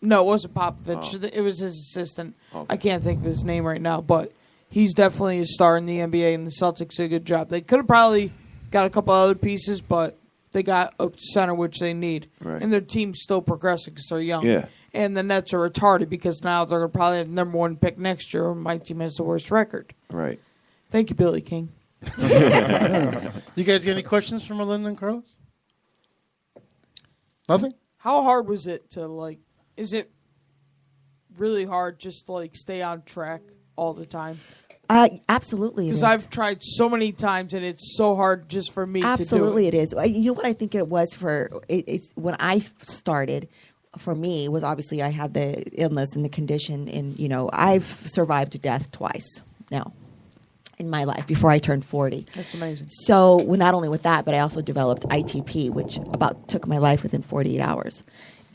No, it wasn't Popovich. It was his assistant. Okay. I can't think of his name right now, but he's definitely a star in the NBA, and the Celtics did a good job. They could have probably got a couple other pieces, but they got a center which they need. Right. And their team's still progressing because they're young. Yeah. And the Nets are retarded because now they're going to probably have the number one pick next year, and my team has the worst record. Right. Thank you, Billy King. You guys got any questions for Melinda and Carlos? Nothing? How hard was it to, like, is it really hard just to, like, stay on track all the time? Absolutely, Because I've tried so many times, and it's so hard just for me to do it. Absolutely, it is. You know what I think it was it's when I started. For me, was obviously I had the illness and the condition, and I've survived death twice now in my life before I turned 40. That's amazing. So, not only with that, but I also developed ITP, which about took my life within 48 hours.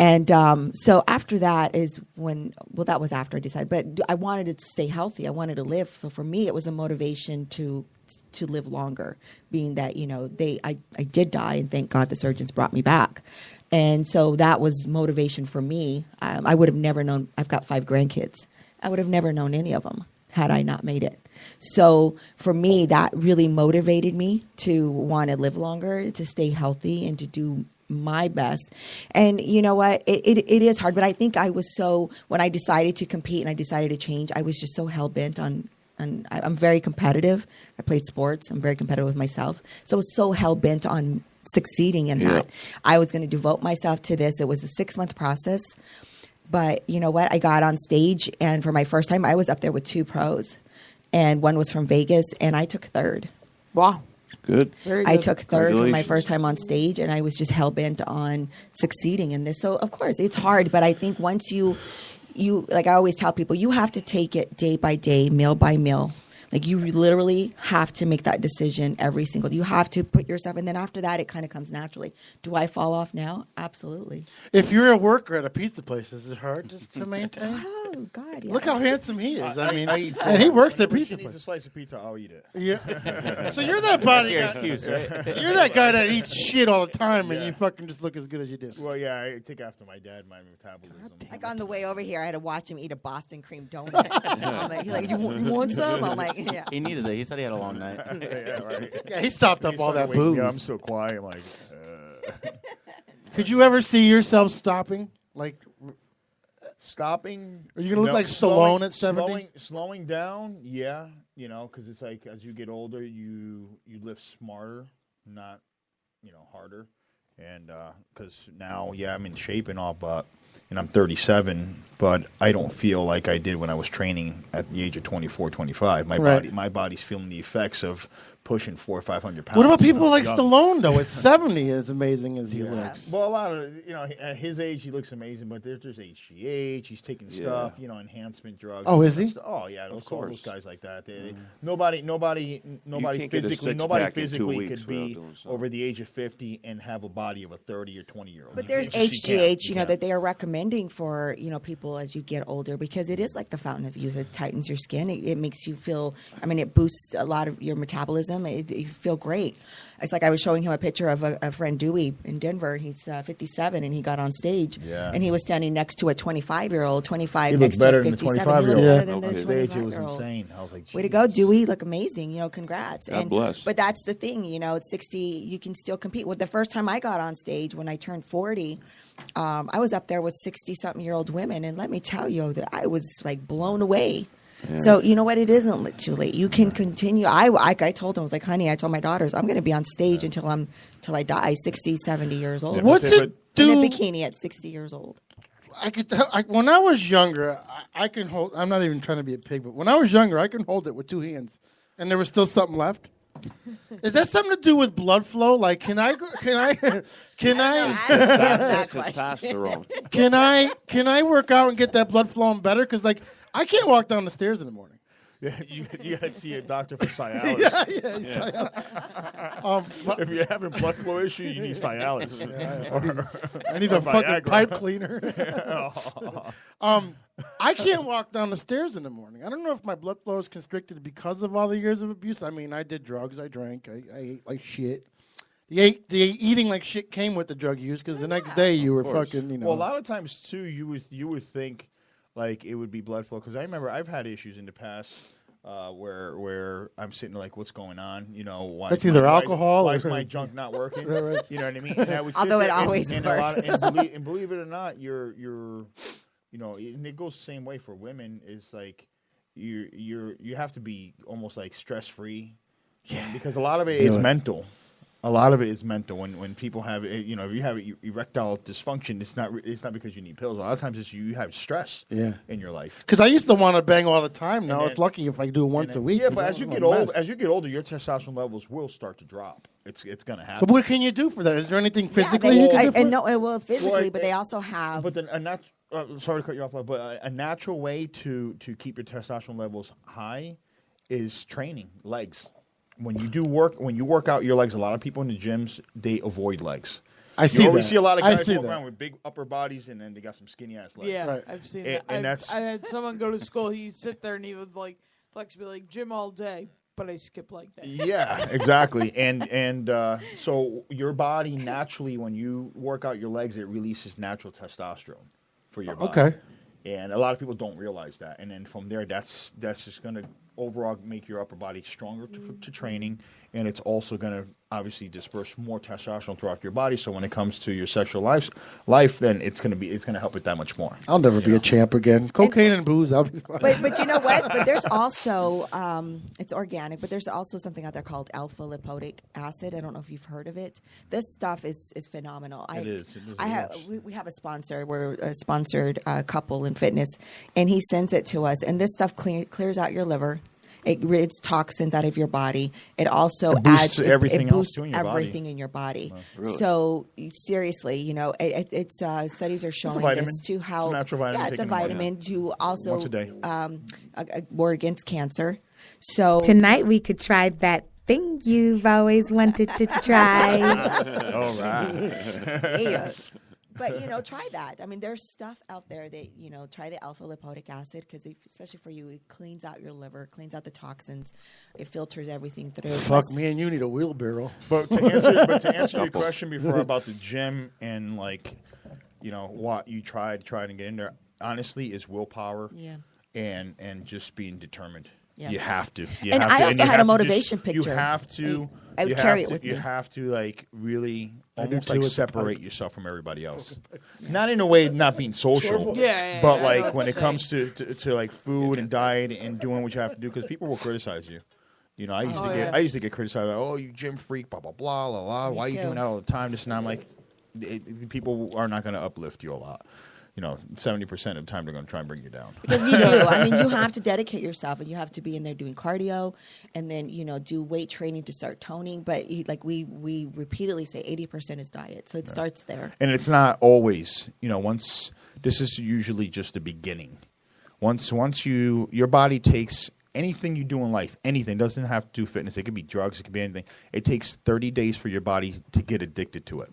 And so after that is when, that was after I decided, but I wanted to stay healthy. I wanted to live. So for me, it was a motivation to live longer, being that, I did die, and thank God the surgeons brought me back. And so that was motivation for me. I would have never known. I've got 5 grandkids. I would have never known any of them had I not made it. So for me, that really motivated me to want to live longer, to stay healthy, and to do my best. And you know what? It is hard, but I think I was when I decided to compete and I decided to change, I was just so hell-bent on I'm very competitive. I played sports. I'm very competitive with myself. So I was so hell-bent on succeeding in that. I was going to devote myself to this. It was a 6-month process. But you know what? I got on stage, and for my first time, I was up there with 2 pros. And one was from Vegas, and I took 3rd. Wow. Good. Very good. I took 3rd for my first time on stage, and I was just hell-bent on succeeding in this. So, of course, it's hard. But I think once you like I always tell people, you have to take it day by day, meal by meal. Like you literally have to make that decision every single. You have to put yourself, and then after that, it kind of comes naturally. Do I fall off now? Absolutely. If you're a worker at a pizza place, is it hard just to maintain? Oh God! Yeah. Look how handsome he is. I mean, I eat and he works at When pizza she needs a place. slice of pizza, I'll eat it. Yeah. So you're that body That's guy. your excuse, right? You're that guy that eats shit all the time, and Yeah. you fucking just look as good as you do. Well, yeah, I take after my dad, my metabolism. Like on the way over here, I had to watch him eat a Boston cream donut. I'm like, he's like, you want some? I'm like, yeah. He needed it. He said he had a long night. Yeah, right. Yeah, he stopped up He all started that waking booze. me up. I'm so quiet. I'm like, Could you ever see yourself stopping? Like, stopping. Are you gonna look like Stallone at 70? Slowing down, yeah. Because it's like as you get older, you lift smarter, not harder. And because now, yeah, I'm in shape and all, and I'm 37, but I don't feel like I did when I was training at the age of 24, 25. My body's feeling the effects of pushing 400 or 500 pounds. What about people like Young. Stallone though? At 70, as amazing as he looks. Well, a lot of at his age he looks amazing, but there's HGH. He's taking stuff, enhancement drugs. Oh, is he? Oh yeah, Of course. those guys like that. Nobody can't get a physically six-pack in 2 weeks could be without doing something. over the age of 50 and have a body of a 30 or 20-year-old. But there's HGH, that they are recommending for, people as you get older, because it is like the fountain of youth. It tightens your skin. It makes you feel, it boosts a lot of your metabolism. You feel great. It's like I was showing him a picture of a friend, Dewey, in Denver. He's 57, and he got on stage. Yeah. And he was standing next to a 25-year-old, 25 He next looked better to a than the 57. He 25-year-old. looked Yeah. better than the His age, it was 25-year-old. insane. I was like, Way to go, Dewey. Look amazing. Congrats. God bless. But that's the thing, at 60, you can still compete. Well, the first time I got on stage when I turned 40, I was up there with 60-something-year-old women. And let me tell you that I was like blown away. Yeah. So, you know what? It isn't too late. You can continue. I told them, I was like, honey, I told my daughters, I'm going to be on stage until I die, 60, 70 years old. What's it do? In a bikini at 60 years old. I could tell, when I was younger, I can hold. I'm not even trying to be a pig, but when I was younger, I can hold it with 2 hands, and there was still something left. Is that something to do with blood flow? Like, can I? That's testosterone. Can I work out and get that blood flowing better? Because I can't walk down the stairs in the morning. Yeah, you got to see a doctor for Cialis. If you're having blood flow issue, you need Cialis. I need a fucking pipe cleaner. I can't walk down the stairs in the morning. I don't know if my blood flow is constricted because of all the years of abuse. I did drugs, I drank, I ate like shit. the eating like shit came with the drug use because the next day you were fucking, Well, a lot of times too, you would think like it would be blood flow because I remember I've had issues in the past where I'm sitting like, what's going on? Why? That's either alcohol Why or is my junk not working? Right. You know what I mean? And I would Although sit it there always works. and believe it or not, you're and it goes the same way for women. Is like you have to be almost like stress free, because a lot of it is mental. A lot of it is mental. When people have, if you have erectile dysfunction, it's not because you need pills. A lot of times it's you have stress in your life. Because I used to want to bang all the time. Now then, it's lucky if I do it once a week. Yeah, but as you get older, your testosterone levels will start to drop. It's going to happen. But what can you do for that? Is there anything physically you can do? Well, physically, but they also have. But then sorry to cut you off, but a natural way to keep your testosterone levels high is training legs. When you work out your legs, a lot of people in the gyms, they avoid legs. You always see a lot of guys walking around with big upper bodies, and then they got some skinny ass legs. Yeah, Right. I've seen And that. I had someone go to school. He'd sit there and he would like flex, be like gym all day, but I skip leg day. Yeah, exactly. And so your body naturally, when you work out your legs, it releases natural testosterone for your body. Okay. And a lot of people don't realize that. And then from there, that's just going to overall make your upper body stronger to training, and it's also going to obviously disperse more testosterone throughout your body. So when it comes to your sexual life, then it's going to help it that much more. I'll never be a champ again. Cocaine and booze, I'll be fine. But you know what? But there's also it's organic, but there's also something out there called alpha lipoic acid. I don't know if you've heard of it. This stuff is phenomenal. It is. We have a sponsor. We're a sponsored couple in fitness, and he sends it to us. And this stuff clears out your liver. It rids toxins out of your body. It also boosts adds everything it boosts else in your body. everything in your body. Really? So seriously, it's studies are showing vitamin. this to help. It's a natural vitamin. Yeah, it's a taken in the morning. vitamin to also Once a day. war against cancer. So Tonight we could try that thing you've always wanted to try. All right. yeah. But try that. I mean, there's stuff out there that try the alpha lipoic acid because especially for you, it cleans out your liver, cleans out the toxins, it filters everything through. Fuck me and you need a wheelbarrow. But to answer your question before about the gym and what you tried to get in there, honestly, is willpower. Yeah. And just being determined. Yeah. You have to. I also had a motivation picture. You have to. I would carry it with me. You have to really almost too, it's separate yourself from everybody else. Not in a way not being social. Yeah, But I know when what it you're comes to food and diet and doing what you have to do, because people will criticize you. I used to get criticized. Like, oh, you gym freak, blah blah blah, blah blah. Why are you doing that all the time? This and that. I'm like, people are not going to uplift you a lot. 70% of the time they're going to try and bring you down. Because you do. I mean, you have to dedicate yourself, and you have to be in there doing cardio, and then do weight training to start toning. But we repeatedly say 80% is diet, so it starts there. And it's not always. Once this is usually just the beginning. Once your body takes anything you do in life, anything, doesn't have to do fitness. It could be drugs. It could be anything. It takes 30 days for your body to get addicted to it.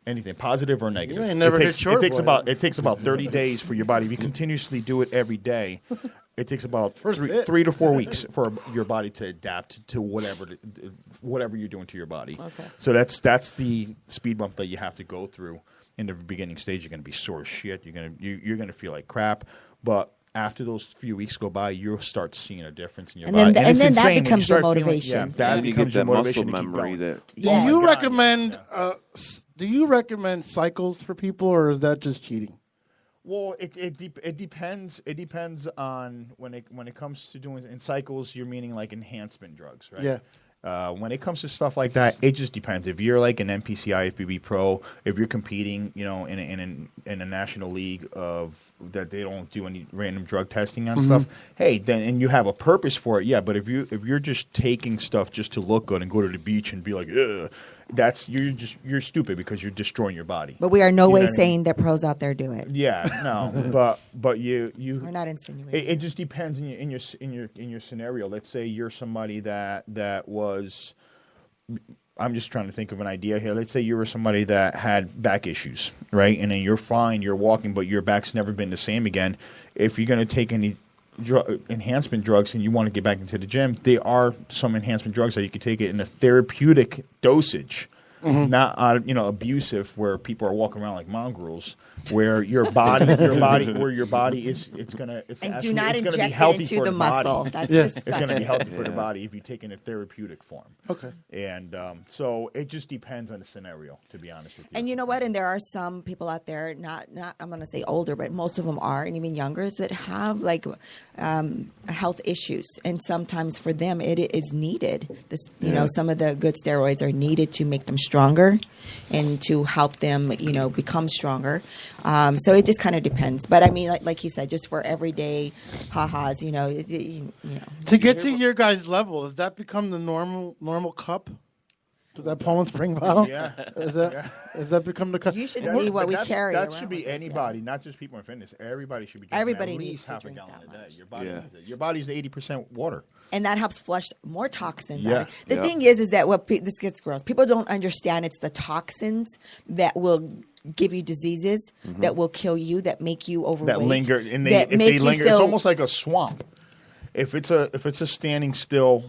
Anything, positive or negative. You ain't never hit short boy. It takes about 30 days for your body. If you continuously do it every day, it takes about 3 to 4 weeks for your body to adapt to whatever you're doing to your body. Okay. So that's the speed bump that you have to go through in the beginning stage. You're going to be sore as shit. You're going to feel like crap. But after those few weeks go by, you'll start seeing a difference in your body. And then that insane. becomes your Feeling, motivation. that you becomes get your that motivation muscle to keep memory going. that. Yeah. Do you God, recommend? Do you recommend cycles for people, or is that just cheating? Well, it depends. It depends on when it comes to doing in cycles. You're meaning like enhancement drugs, right? Yeah. When it comes to stuff like that, it just depends. If you're like an NPC IFBB pro, if you're competing, in a national league of that they don't do any random drug testing on stuff, hey, then and you have a purpose for it, yeah. But if you're just taking stuff just to look good and go to the beach and be like, ugh, you're stupid because you're destroying your body. But we are no way know what I mean? saying that pros out there do it. Yeah, no, but you We're not insinuating. it just depends in your scenario. Let's say you're somebody that was. I'm just trying to think of an idea here. Let's say you were somebody that had back issues, right? And then you're fine, you're walking, but your back's never been the same again. If you're going to take any enhancement drugs and you want to get back into the gym, there are some enhancement drugs that you can take it in a therapeutic dosage, not abusive, where people are walking around like mongrels. Where your body is, it's gonna do not it's gonna inject be it healthy into for the muscle. body. That's It's disgusting. gonna be healthy for the body if you take it in a therapeutic form. Okay. And so it just depends on the scenario, to be honest with you. And you know what? And there are some people out there, not I'm going to say older, but most of them are, and even younger, that have like health issues. And sometimes for them, it is needed. This, some of the good steroids are needed to make them stronger and to help them, become stronger. So it just kind of depends. But I mean, like you said, just for everyday ha-has, To get to your guys' level, does that become the normal cup? That Poland Spring bottle? Yeah. Does that become the cup? You should see what we carry. That around should be with us, anybody, not just people in fitness. Everybody should be drinking Everybody at needs least to half a drink gallon that a day. much. Your body needs it. Your body's 80% water. And that helps flush more toxins Yeah. out. The thing is that this gets gross. People don't understand it's the toxins that will give you diseases, that will kill you, that make you overweight. That linger, and that if make they you linger, feel, it's almost like a swamp. If it's a standing still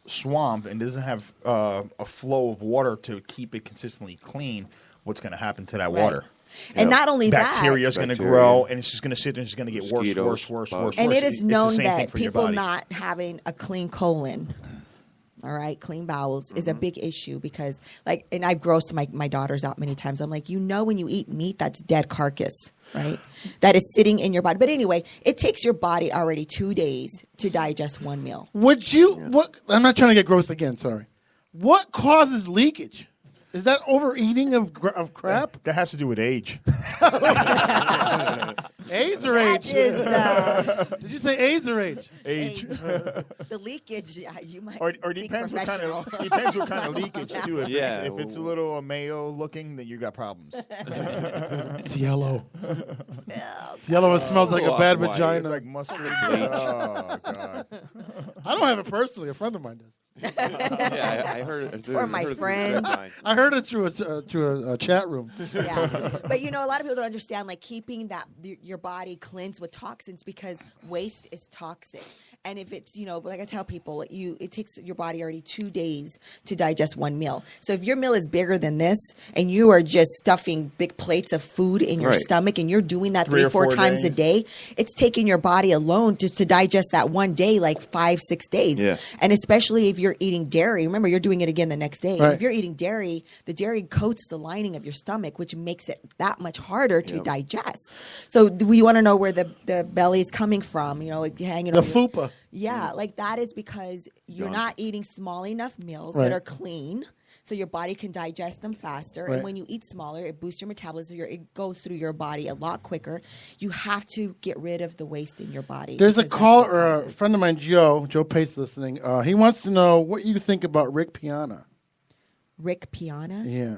swamp and doesn't have a flow of water to keep it consistently clean, what's going to happen to that water? And not only Bacteria is that, going to grow, and it's just going to sit there and it's going to get Mosquitoes, worse. and it It's is the known same thing that for your people body. not having a clean colon, all right, clean bowels is a big issue because, and I've grossed my daughters out many times. I'm like, when you eat meat, that's dead carcass, right? That is sitting in your body. But anyway, it takes your body already 2 days to digest one meal. Would you? What? I'm not trying to get gross again. Sorry. What causes leakage? Is that overeating of crap? That has to do with age. AIDS or That age? is Did you say AIDS or age? Age. the leakage. You might Or seek depends what kind professional. of depends what kind of leakage too. If it's a well- little Mayo looking, then you got problems. It's yellow. Yellow. It smells like a bad Why? vagina. It's like mustard. Oh God. I don't have it personally. A friend of mine does. Yeah, I heard it. for my friend. I heard it through a chat room. Yeah, but a lot of people don't understand keeping your body cleansed with toxins because waste is toxic. And if it's like I tell people, it takes your body already 2 days to digest one meal. So if your meal is bigger than this, and you are just stuffing big plates of food in your stomach, and you're doing that 3 or 4 times a day, it's taking your body alone just to digest that one day, 5-6 days. Yeah. And especially if you're eating dairy, remember you're doing it again the next day. Right. If you're eating dairy, the dairy coats the lining of your stomach, which makes it that much harder to digest. So we want to know where the belly is coming from, hanging The over your- fupa. Yeah, that is because you're not eating small enough meals Right. that are clean, so your body can digest them faster. Right. And when you eat smaller, it boosts your metabolism. It goes through your body a lot quicker. You have to get rid of the waste in your body. There's a because that's call what or a causes- friend of mine, Joe Pace, listening. He wants to know what you think about Rick Piana. Rick Piana. Yeah.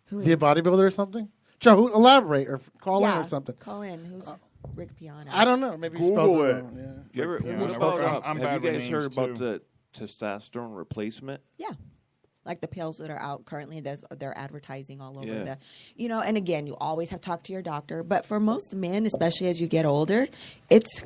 Who Is he a bodybuilder or something? Joe, elaborate or call in or something. Call in. Who's Rick Piana? I don't know. Maybe you Google spelled it. wrong. Yeah. You ever, Yeah, what I'm about, I'm have bad you with guys heard names, about too. the testosterone replacement? Yeah. Like the pills that are out currently, they're advertising all over Yeah. and again, you always have to talk to your doctor. But for most men, especially as you get older, it's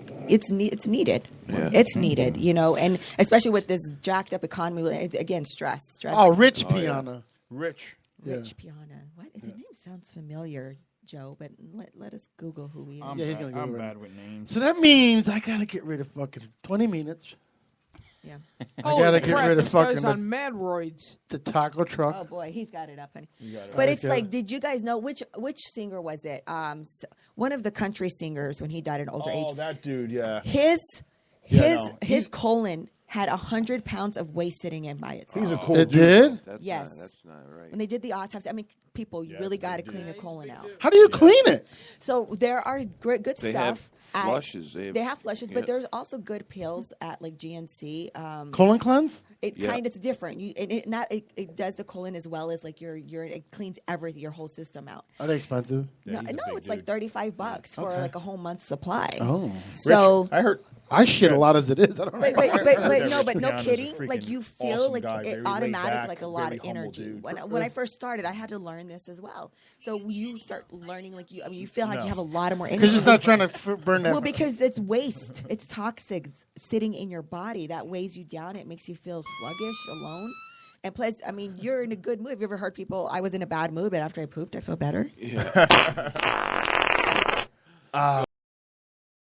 needed. Yeah. It's needed, and especially with this jacked up economy, again, stress. Oh, Rich Piana. Rich. Rich Piana. What? The name sounds familiar, Joe, but let us Google who he is. I'm, Yeah, he's bad, gonna go I'm over it. bad with names. So that means I gotta get rid of fucking 20 minutes. Yeah. I Holy gotta get crap, rid of this guy's fucking on mad roids. the taco truck. Oh boy, he's got it up, honey. got it. But I it's got like, it. did you guys know which singer was it? One of the country singers when he died at an older age. Oh, that dude, yeah. His no. his colon had 100 pounds of waste sitting in by itself. He's a cool It dude. did? That's Yes. that's not right. When they did the autopsy, people, you Yeah, really it's a got to big clean deal. your colon out. How do you clean it? So there are good They stuff. have flushes. They have flushes, yeah. but there's also good pills at GNC. Colon cleanse? It Yeah. kind of different. It does the colon as well as your urine. It cleans everything, your whole system out. Are they expensive? Yeah, No, he's a big it's like dude. $35 for Okay. a whole month's supply. Oh. So Rich, I heard I shit a lot as it is. I don't know. But no, but no Keanu's a kidding. freaking Like you feel awesome like guy, very it laid automatic, back, like a lot very of humble energy. dude. When I first started, I had to learn this as well. So you start learning, like you feel like you have a lot of more energy. Because it's not trying to burn that. Well, because it's waste. It's toxic sitting in your body. That weighs you down. It makes you feel sluggish, alone. And plus, I mean, you're in a good mood. Have you ever heard people, I was in a bad mood, but after I pooped, I feel better? Yeah.